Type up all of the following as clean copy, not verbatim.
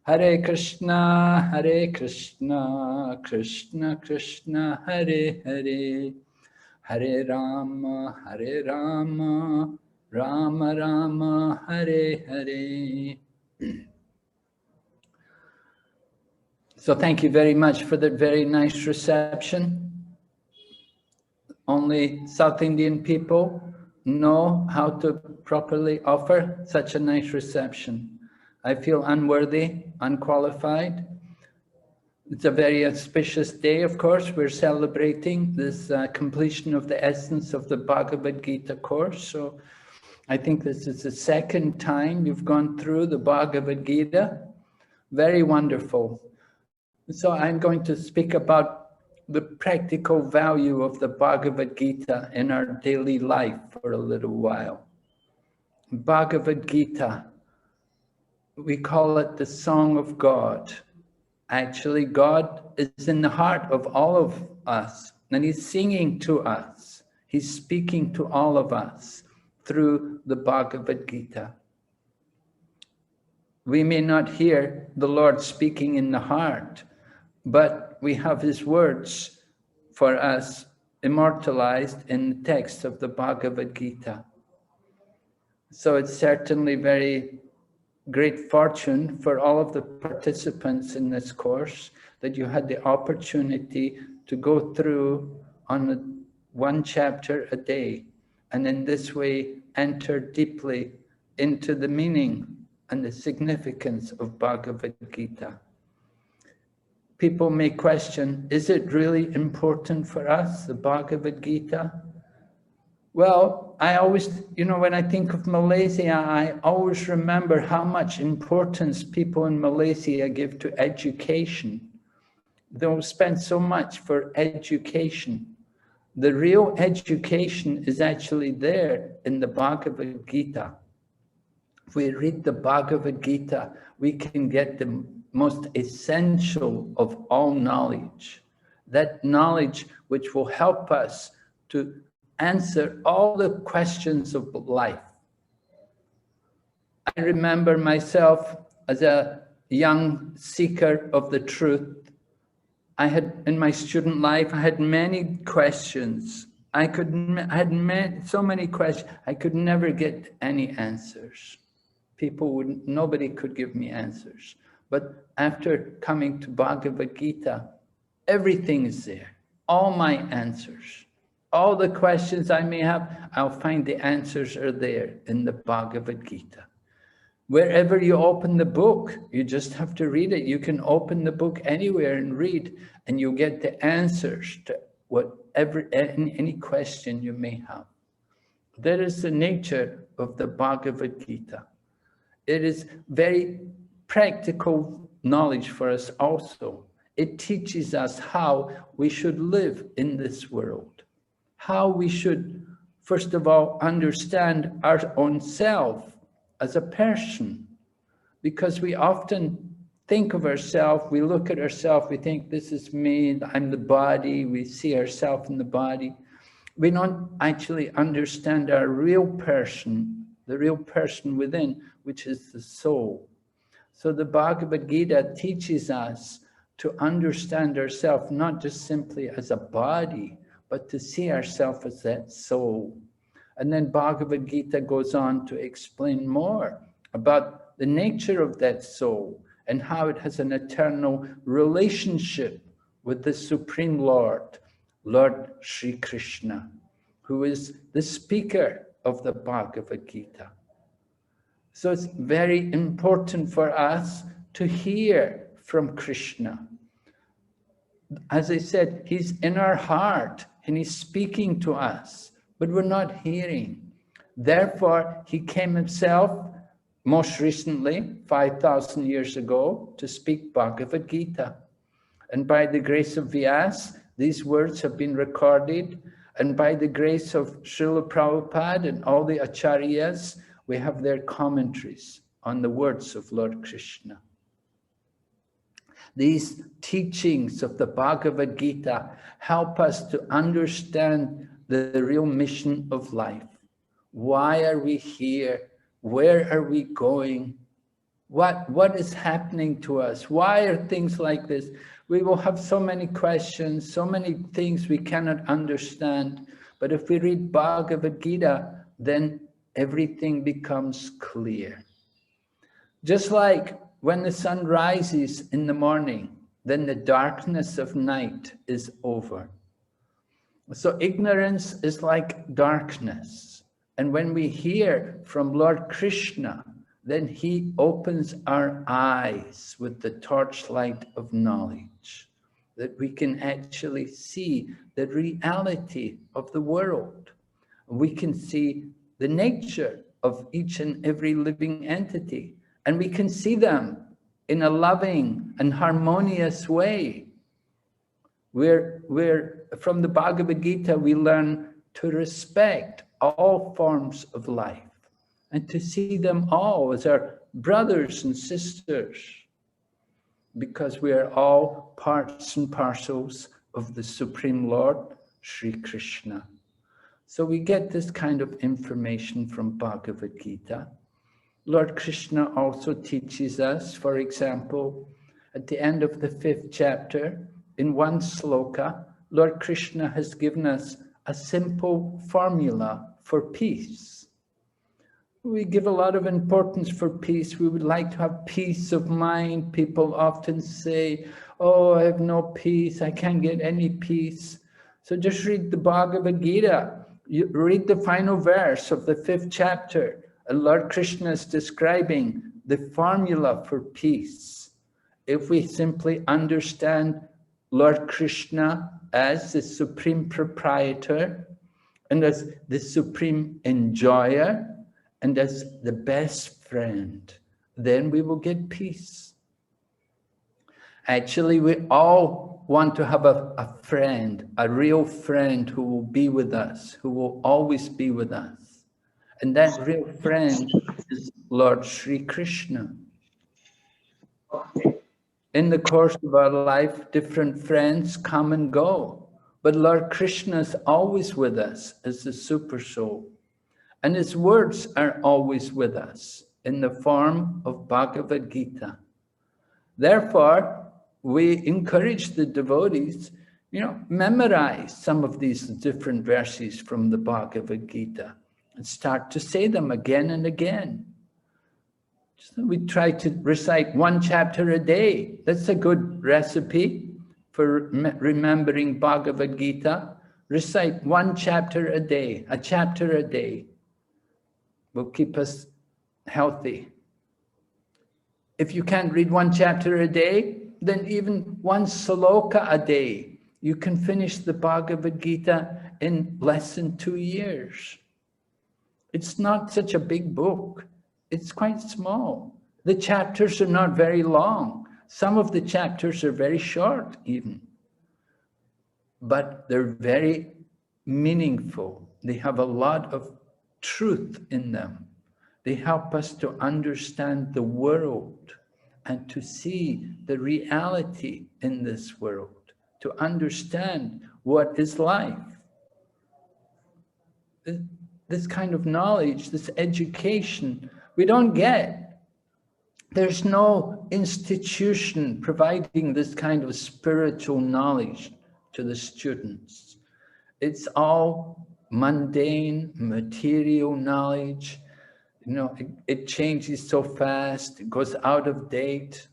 Hare Krishna, Krishna Krishna, Hare Hare, Hare Rama, Rama Rama, Hare Hare. So thank you very much for that very nice reception. Only South Indian people know how to properly offer such a nice reception. I feel unworthy, unqualified. It's a very auspicious day, of course. We're celebrating this completion of the essence of the Bhagavad Gita course. So I think this is the second time you've gone through the Bhagavad Gita. Very wonderful. So I'm going to speak about the practical value of the Bhagavad Gita in our daily life for a little while. Bhagavad Gita, we call it the Song of God. Actually, God is in the heart of all of us, and He's singing to us. He's speaking to all of us through the Bhagavad Gita. We may not hear the Lord speaking in the heart, but we have His words for us immortalized in the text of the Bhagavad Gita. So it's certainly very great fortune for all of the participants in this course that you had the opportunity to go through on one chapter a day, and in this way enter deeply into the meaning and the significance of Bhagavad Gita. People may question, is it really important for us, the Bhagavad Gita? Well, I always, when I think of Malaysia, I always remember how much importance people in Malaysia give to education. They'll spend so much for education. The real education is actually there in the Bhagavad Gita. If we read the Bhagavad Gita, we can get the most essential of all knowledge. That knowledge which will help us to answer all the questions of life. I remember myself as a young seeker of the truth. In my student life, I had many questions. I had so many questions. I could never get any answers. Nobody could give me answers. But after coming to Bhagavad Gita, everything is there. All my answers. All the questions I may have, I'll find the answers are there in the Bhagavad Gita. Wherever you open the book, you just have to read it. You can open the book anywhere and read, and you'll get the answers to any question you may have. That is the nature of the Bhagavad Gita. It is very practical knowledge for us also. It teaches us how we should live in this world. How we should, first of all, understand our own self as a person. Because we often think of ourselves, we look at ourselves, we think, this is me, I'm the body, we see ourselves in the body. We don't actually understand our real person, the real person within, which is the soul. So the Bhagavad Gita teaches us to understand ourselves not just simply as a body, but to see ourselves as that soul. And then Bhagavad Gita goes on to explain more about the nature of that soul and how it has an eternal relationship with the Supreme Lord, Lord Sri Krishna, who is the speaker of the Bhagavad Gita. So it's very important for us to hear from Krishna. As I said, He's in our heart and He's speaking to us, but we're not hearing. Therefore, He came Himself, most recently, 5,000 years ago, to speak Bhagavad Gita. And by the grace of Vyas, these words have been recorded, and by the grace of Srila Prabhupada and all the Acharyas, we have their commentaries on the words of Lord Krishna. These teachings of the Bhagavad Gita help us to understand the real mission of life. Why are we here? where are we going? What is happening to us? Why are things like this? We will have so many questions, so many things we cannot understand. But if we read Bhagavad Gita, then everything becomes clear. Just like when the sun rises in the morning, then the darkness of night is over. So ignorance is like darkness. And when we hear from Lord Krishna, then he opens our eyes with the torchlight of knowledge, that we can actually see the reality of the world. We can see the nature of each and every living entity, and we can see them in a loving and harmonious way. From the Bhagavad Gita, we learn to respect all forms of life and to see them all as our brothers and sisters, because we are all parts and parcels of the Supreme Lord, Sri Krishna. So we get this kind of information from Bhagavad Gita. Lord Krishna also teaches us, for example, at the end of the 5th chapter, in one sloka, Lord Krishna has given us a simple formula for peace. We give a lot of importance for peace. We would like to have peace of mind. People often say, oh, I have no peace. I can't get any peace. So just read the Bhagavad Gita. You read the final verse of the 5th chapter. And Lord Krishna is describing the formula for peace. If we simply understand Lord Krishna as the supreme proprietor and as the supreme enjoyer and as the best friend, then we will get peace. Actually, we all want to have a friend, a real friend who will be with us, who will always be with us. And that real friend is Lord Sri Krishna. In the course of our life, different friends come and go, but Lord Krishna is always with us as the Super Soul. And his words are always with us in the form of Bhagavad Gita. Therefore, we encourage the devotees, memorize some of these different verses from the Bhagavad Gita and start to say them again and again. So we try to recite 1 chapter a day. That's a good recipe for remembering Bhagavad Gita. Recite 1 chapter a day, a chapter a day. Will keep us healthy. If you can't read 1 chapter a day, then even 1 sloka a day. You can finish the Bhagavad Gita in less than 2 years. It's not such a big book. It's quite small. The chapters are not very long. Some of the chapters are very short even. But they're very meaningful. They have a lot of truth in them. They help us to understand the world and to see the reality in this world, to understand what is life. This kind of knowledge, this education, we don't get. There's no institution providing this kind of spiritual knowledge to the students. It's all mundane, material knowledge. It changes so fast, it goes out of date.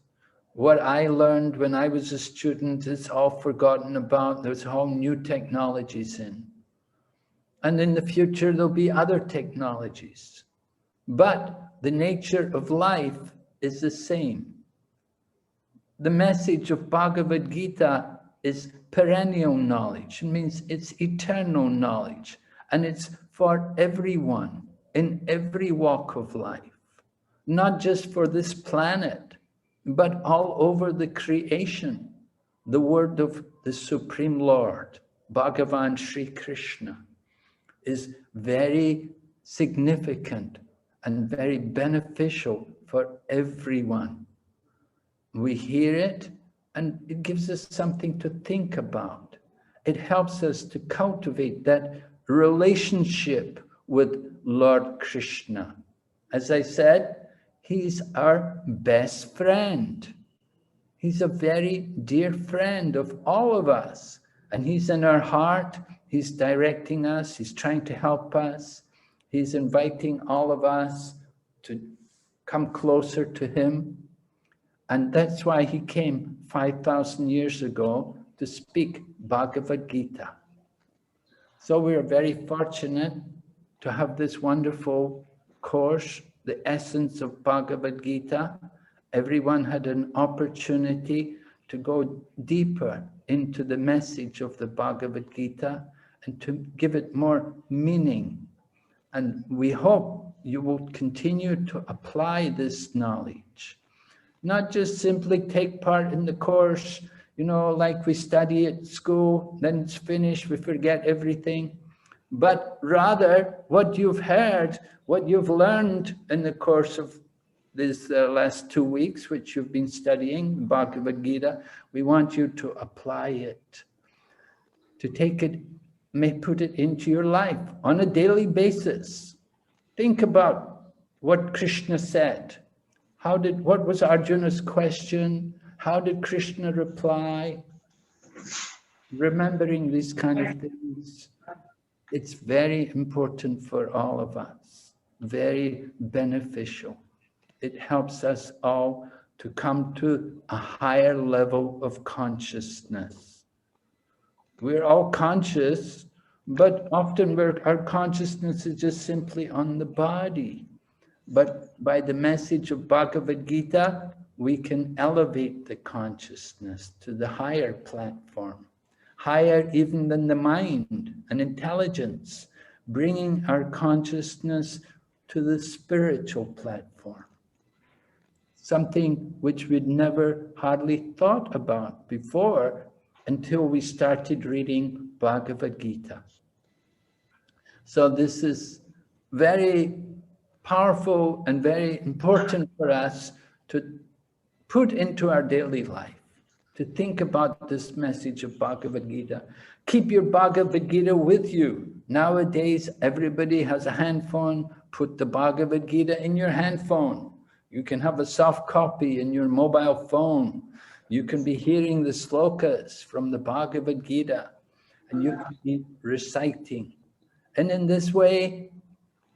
What I learned when I was a student is all forgotten about. There's all new technologies in. And in the future, there'll be other technologies. But the nature of life is the same. The message of Bhagavad Gita is perennial knowledge. It means it's eternal knowledge. And it's for everyone in every walk of life. Not just for this planet, but all over the creation. The word of the Supreme Lord, Bhagavan Sri Krishna, is very significant and very beneficial for everyone. We hear it and it gives us something to think about. It helps us to cultivate that relationship with Lord Krishna As I said, he's our best friend. He's a very dear friend of all of us. And he's in our heart. He's directing us. He's trying to help us. He's inviting all of us to come closer to him. And that's why he came 5,000 years ago to speak Bhagavad Gita. So we are very fortunate to have this wonderful course, the essence of Bhagavad Gita. Everyone had an opportunity to go deeper into the message of the Bhagavad Gita and to give it more meaning. And we hope you will continue to apply this knowledge. Not just simply take part in the course, you know, like we study at school, then it's finished, we forget everything. But rather, what you've heard, what you've learned in the course of these last 2 weeks, which you've been studying, Bhagavad Gita, we want you to apply it, to take it, may put it into your life on a daily basis. Think about what Krishna said. What was Arjuna's question? How did Krishna reply? Remembering these kind of things, it's very important for all of us, very beneficial. It helps us all to come to a higher level of consciousness. We're all conscious, but often our consciousness is just simply on the body. But by the message of Bhagavad Gita, we can elevate the consciousness to the higher platform, higher even than the mind and intelligence, bringing our consciousness to the spiritual platform. Something which we'd never hardly thought about before until we started reading Bhagavad Gita. So this is very powerful and very important for us to put into our daily life, to think about this message of Bhagavad Gita. Keep your Bhagavad Gita with you. Nowadays, everybody has a handphone. Put the Bhagavad Gita in your handphone. You can have a soft copy in your mobile phone. You can be hearing the slokas from the Bhagavad Gita, and you can be reciting. And in this way,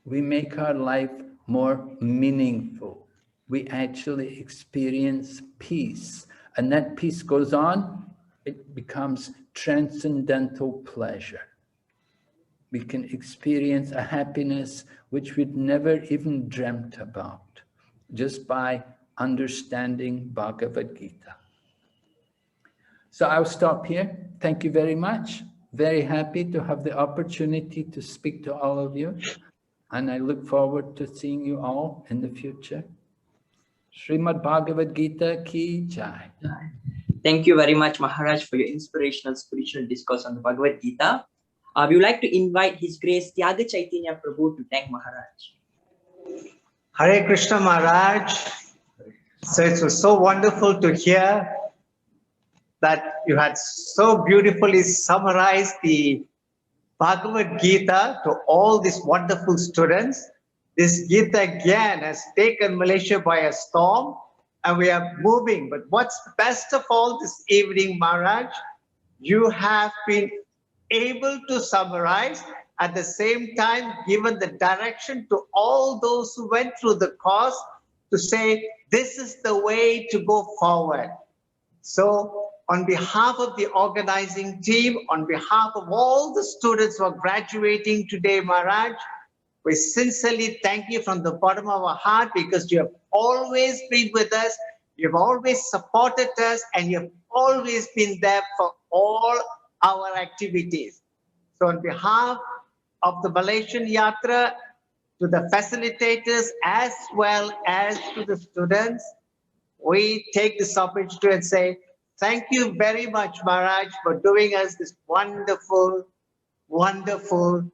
we make our life more meaningful. We actually experience peace. And that peace goes on, it becomes transcendental pleasure. We can experience a happiness which we'd never even dreamt about, just by understanding Bhagavad Gita. So I'll stop here. Thank you very much. Very happy to have the opportunity to speak to all of you. And I look forward to seeing you all in the future. Srimad Bhagavad Gita ki jai. Thank you very much, Maharaj, for your inspirational spiritual discourse on the Bhagavad Gita. We would like to invite His Grace Tyaga Chaitanya Prabhu to thank Maharaj. Hare Krishna Maharaj. So it was so wonderful to hear that you had so beautifully summarized the Bhagavad Gita to all these wonderful students. This Gita Gyan has taken Malaysia by a storm and we are moving. But what's best of all this evening, Maharaj, you have been able to summarize, at the same time given the direction to all those who went through the course to say, this is the way to go forward. So on behalf of the organizing team, on behalf of all the students who are graduating today, Maharaj, we sincerely thank you from the bottom of our heart, because you have always been with us, you've always supported us, and you've always been there for all our activities. So on behalf of the Malaysian Yatra, to the facilitators as well as to the students, we take this opportunity and say, thank you very much, Maharaj, for doing us this wonderful, wonderful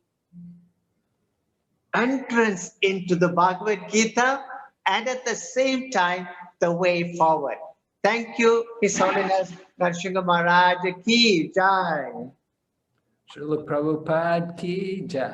entrance into the Bhagavad Gita, and at the same time, the way forward. Thank you, His Holiness Narasimha Maharaj ki jai. Srila Prabhupada ki jai.